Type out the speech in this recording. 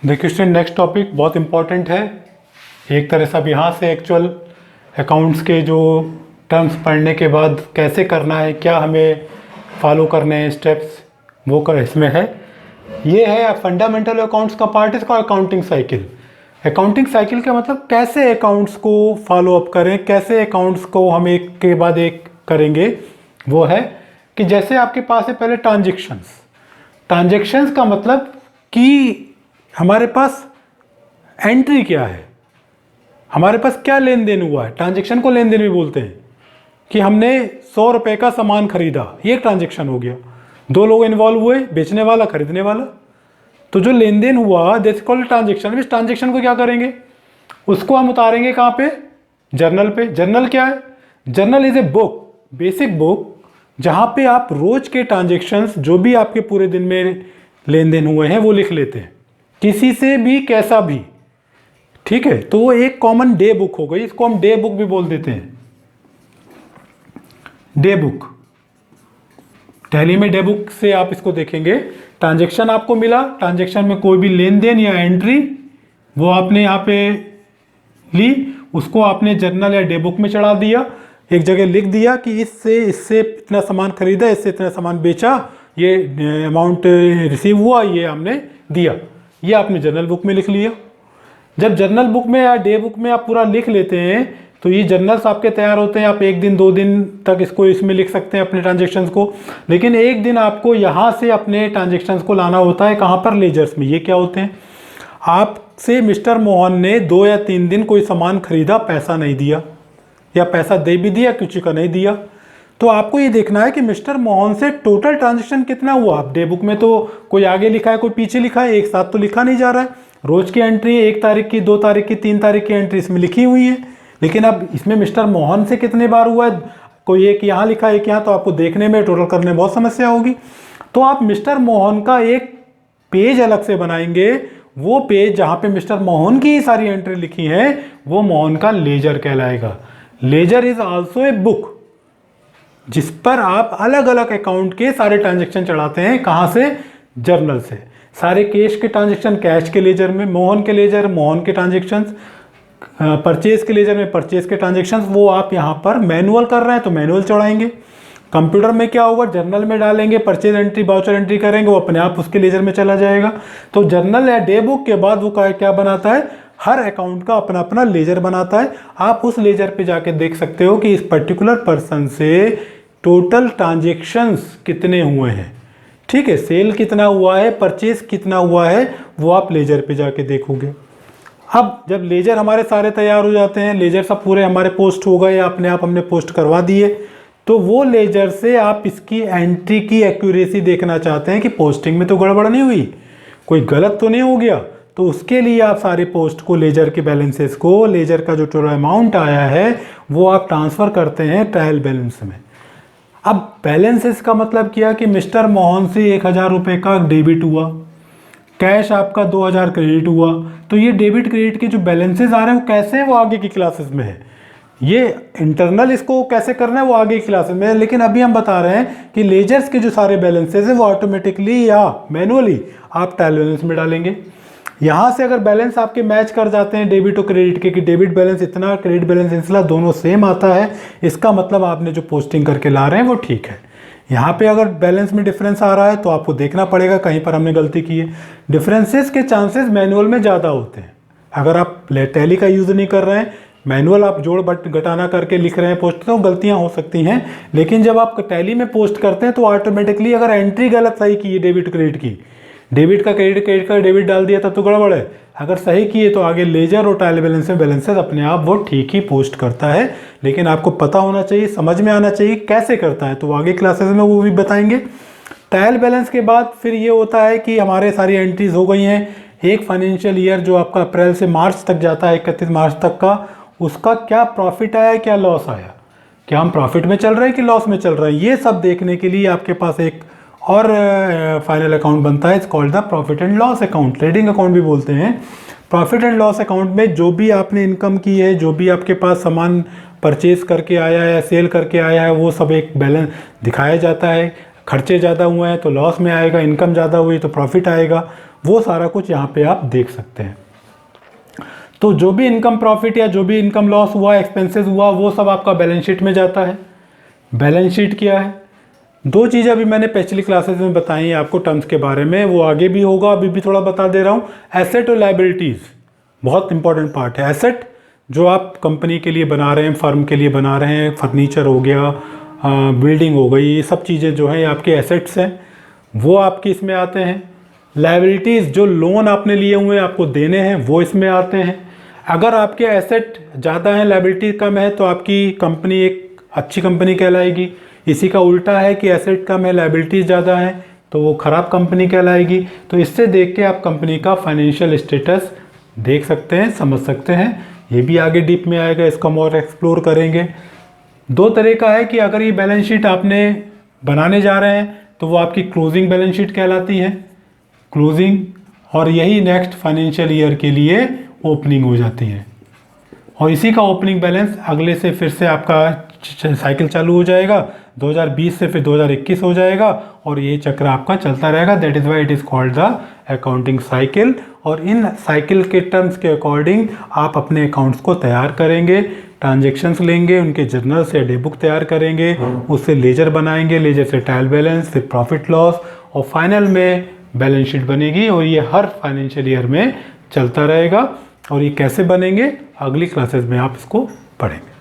देखिए student, next topic बहुत important है। एक तरह से अब यहाँ से एक्चुअल अकाउंट्स के जो टर्म्स पढ़ने के बाद कैसे करना है, क्या हमें फॉलो करने हैं स्टेप्स, वो कर इसमें है। ये है फंडामेंटल अकाउंट्स का पार्ट, इसका अकाउंटिंग साइकिल। अकाउंटिंग साइकिल का मतलब कैसे अकाउंट्स को फॉलो अप करें, कैसे अकाउंट्स को हम एक के बाद एक करेंगे। वो है कि जैसे आपके पास है पहले ट्रांजेक्शन्स का मतलब कि हमारे पास एंट्री क्या है, हमारे पास क्या लेन देन हुआ है। ट्रांजेक्शन को लेन देन भी बोलते हैं कि हमने 100 रुपये का सामान खरीदा, ये एक ट्रांजेक्शन हो गया। दो लोग इन्वॉल्व हुए, बेचने वाला खरीदने वाला, तो जो लेन देन हुआ दैट्स कॉल्ड ट्रांजेक्शन। इस ट्रांजेक्शन को क्या करेंगे, उसको हम उतारेंगे कहाँ पे, जर्नल पे। जर्नल क्या है, journal is a book, basic book, जहाँ पे आप रोज के ट्रांजेक्शन्स जो भी आपके पूरे दिन में लेन देन हुए हैं वो लिख लेते हैं, किसी से भी कैसा भी, ठीक है। तो वो एक कॉमन डे बुक हो गई, इसको हम डे बुक भी बोल देते हैं, डे बुक। टैली में डे बुक से आप इसको देखेंगे, ट्रांजेक्शन आपको मिला, ट्रांजेक्शन में कोई भी लेन देन या एंट्री वो आपने यहाँ पे ली, उसको आपने जर्नल या डे बुक में चढ़ा दिया, एक जगह लिख दिया कि इससे इतना सामान खरीदा, इससे इतना सामान बेचा, ये अमाउंट रिसीव हुआ, ये हमने दिया, ये आपने जर्नल बुक में लिख लिया। जब जर्नल बुक में या डे बुक में आप पूरा लिख लेते हैं तो ये जर्नल्स आपके तैयार होते हैं। आप एक दिन 2 दिन तक इसको इसमें लिख सकते हैं अपने ट्रांजेक्शन्स को, लेकिन एक दिन आपको यहाँ से अपने ट्रांजेक्शन्स को लाना होता है। कहाँ पर, लेजर्स में। ये क्या होते हैं, आपसे मिस्टर मोहन ने 2 या 3 दिन कोई सामान खरीदा, पैसा नहीं दिया, या पैसा दे भी दिया, कुछ का नहीं दिया, तो आपको ये देखना है कि मिस्टर मोहन से टोटल ट्रांजेक्शन कितना हुआ। अब डे बुक में तो कोई आगे लिखा है, कोई पीछे लिखा है, एक साथ तो लिखा नहीं जा रहा है। रोज की एंट्री 1 तारीख की, 2 तारीख की, 3 तारीख की एंट्री इसमें लिखी हुई है, लेकिन अब इसमें मिस्टर मोहन से कितने बार हुआ है, कोई एक यहाँ लिखा है, एक यहाँ, तो आपको देखने में, टोटल करने में बहुत समस्या होगी। तो आप मिस्टर मोहन का एक पेज अलग से बनाएंगे, वो पेज जहाँ पे मिस्टर मोहन की सारी एंट्री लिखी है वो मोहन का लेजर कहलाएगा। Ledger is also a book, जिस पर आप अलग अलग अकाउंट के सारे ट्रांजेक्शन चढ़ाते हैं। कहाँ से, जर्नल से। सारे कैश के ट्रांजेक्शन कैश के लेजर में, मोहन के लेजर मोहन के ट्रांजेक्शन्स, परचेज के लेजर में परचेज के ट्रांजेक्शन्स, वो आप यहाँ पर मैनुअल कर रहे हैं तो मैनुअल चढ़ाएंगे। कंप्यूटर में क्या होगा, जर्नल में डालेंगे, परचेज एंट्री बाउचर एंट्री करेंगे, वो अपने आप उसके लेजर में चला जाएगा। तो जर्नल या डे बुक के बाद वो क्या बनाता है, हर अकाउंट का अपना अपना लेजर बनाता है। आप उस लेजर पे जाके देख सकते हो कि इस पर्टिकुलर पर्सन से टोटल ट्रांजेक्शन्स कितने हुए हैं, ठीक है, सेल कितना हुआ है, परचेज कितना हुआ है, वो आप लेजर पे जाके देखोगे। अब जब लेजर हमारे सारे तैयार हो जाते हैं, लेजर सब पूरे हमारे पोस्ट हो गए या अपने आप हमने पोस्ट करवा दिए, तो वो लेजर से आप इसकी एंट्री की एक्यूरेसी देखना चाहते हैं कि पोस्टिंग में तो गड़बड़ नहीं हुई, कोई गलत तो नहीं हो गया। तो उसके लिए आप सारे पोस्ट को, लेजर के बैलेंसेस को, लेजर का जो टोटल अमाउंट आया है वो आप ट्रांसफ़र करते हैं ट्रायल बैलेंस में। अब बैलेंसेस का मतलब क्या कि मिस्टर मोहन से 1000 रुपये का डेबिट हुआ, कैश आपका 2000 क्रेडिट हुआ, तो ये डेबिट क्रेडिट के जो बैलेंसेस आ रहे हैं वो कैसे हैं, वो आगे की क्लासेस में है। ये इंटरनल इसको कैसे करना है वो आगे की क्लासेस में है, लेकिन अभी हम बता रहे हैं कि लेजर्स के जो सारे बैलेंसेस हैं वो ऑटोमेटिकली या मैनुअली आप ट्रायल बैलेंस में डालेंगे। यहाँ से अगर बैलेंस आपके मैच कर जाते हैं डेबिट और क्रेडिट के, कि डेबिट बैलेंस इतना, क्रेडिट बैलेंस इतना, दोनों सेम आता है, इसका मतलब आपने जो पोस्टिंग करके ला रहे हैं वो ठीक है। यहाँ पे अगर बैलेंस में डिफरेंस आ रहा है तो आपको देखना पड़ेगा कहीं पर हमने गलती की है। डिफरेंसेस के चांसेस मैनुअल में ज़्यादा होते हैं। अगर आप टैली का यूज़ नहीं कर रहे हैं, मैनुअल आप जोड़ घटाना करके लिख रहे हैं पोस्ट, तो गलतियाँ हो सकती हैं। लेकिन जब आप टैली में पोस्ट करते हैं तो ऑटोमेटिकली अगर एंट्री गलत सही की है डेबिट क्रेडिट की, डेबिट का क्रेडिट, क्रेडिट का डेबिट डाल दिया तब तो गड़बड़ है। अगर सही किए तो आगे लेजर और ट्रायल बैलेंस में बैलेंसेस अपने आप वो ठीक ही पोस्ट करता है, लेकिन आपको पता होना चाहिए, समझ में आना चाहिए कैसे करता है, तो आगे क्लासेस में वो भी बताएंगे। ट्रायल बैलेंस के बाद फिर ये होता है कि हमारे सारी एंट्रीज हो गई हैं। एक फाइनेंशियल ईयर जो आपका अप्रैल से मार्च तक जाता है, 31 मार्च तक का, उसका क्या प्रॉफिट आया, क्या लॉस आया, क्या हम प्रॉफिट में चल रहे हैं कि लॉस में चल रहे हैं, ये सब देखने के लिए आपके पास एक और फाइनल अकाउंट बनता है, it's called the profit and loss account, trading account भी बोलते हैं। प्रॉफिट एंड लॉस अकाउंट में जो भी आपने इनकम की है, जो भी आपके पास सामान परचेज करके आया है या सेल करके आया है, वो सब एक बैलेंस दिखाया जाता है। खर्चे ज़्यादा हुए हैं तो लॉस में आएगा, इनकम ज़्यादा हुई तो प्रॉफिट आएगा। वो सारा कुछ यहाँ पे आप देख सकते हैं। तो जो भी इनकम प्रॉफिट या जो भी इनकम लॉस हुआ, एक्सपेंसेस हुआ, वो सब आपका बैलेंस शीट में जाता है। बैलेंस शीट क्या है? दो चीज़ें अभी मैंने पिछली क्लासेस में बताई हैं आपको टर्म्स के बारे में, वो आगे भी होगा, अभी भी थोड़ा बता दे रहा हूँ। एसेट और लायबिलिटीज़ बहुत इंपॉर्टेंट पार्ट है। एसेट जो आप कंपनी के लिए बना रहे हैं, फर्म के लिए बना रहे हैं, फर्नीचर हो गया, बिल्डिंग हो गई, ये सब चीज़ें जो हैं आपके एसेट्स हैं, वो आपके इसमें आते हैं। लायबिलिटीज़ जो लोन आपने लिए हुए हैं आपको देने हैं, वो इसमें आते हैं। अगर आपके एसेट ज़्यादा हैं, लायबिलिटी कम है, तो आपकी कंपनी एक अच्छी कंपनी कहलाएगी। इसी का उल्टा है कि एसेट कम है, लायबिलिटीज़ ज़्यादा है, तो वो ख़राब कंपनी कहलाएगी। तो इससे देख के आप कंपनी का फाइनेंशियल स्टेटस देख सकते हैं, समझ सकते हैं। ये भी आगे डीप में आएगा, इसको हम और एक्सप्लोर करेंगे। दो तरह का है कि अगर ये बैलेंस शीट आपने बनाने जा रहे हैं तो वो आपकी क्लोजिंग बैलेंस शीट कहलाती है, क्लोजिंग, और यही नेक्स्ट फाइनेंशियल ईयर के लिए ओपनिंग हो जाती है। और इसी का ओपनिंग बैलेंस अगले से फिर से आपका साइकिल चालू हो जाएगा, 2020 से फिर 2021 हो जाएगा, और ये चक्र आपका चलता रहेगा। That is why it is called the accounting cycle. और इन साइकिल के टर्म्स के अकॉर्डिंग आप अपने अकाउंट्स को तैयार करेंगे, ट्रांजेक्शन्स लेंगे, उनके जर्नल्स या डे बुक तैयार करेंगे, उससे लेजर बनाएंगे, लेजर से ट्रायल बैलेंस, फिर प्रॉफिट लॉस, और फाइनल में बैलेंस शीट बनेगी। और ये हर फाइनेंशियल ईयर में चलता रहेगा। और ये कैसे बनेंगे अगली क्लासेस में आप इसको पढ़ेंगे।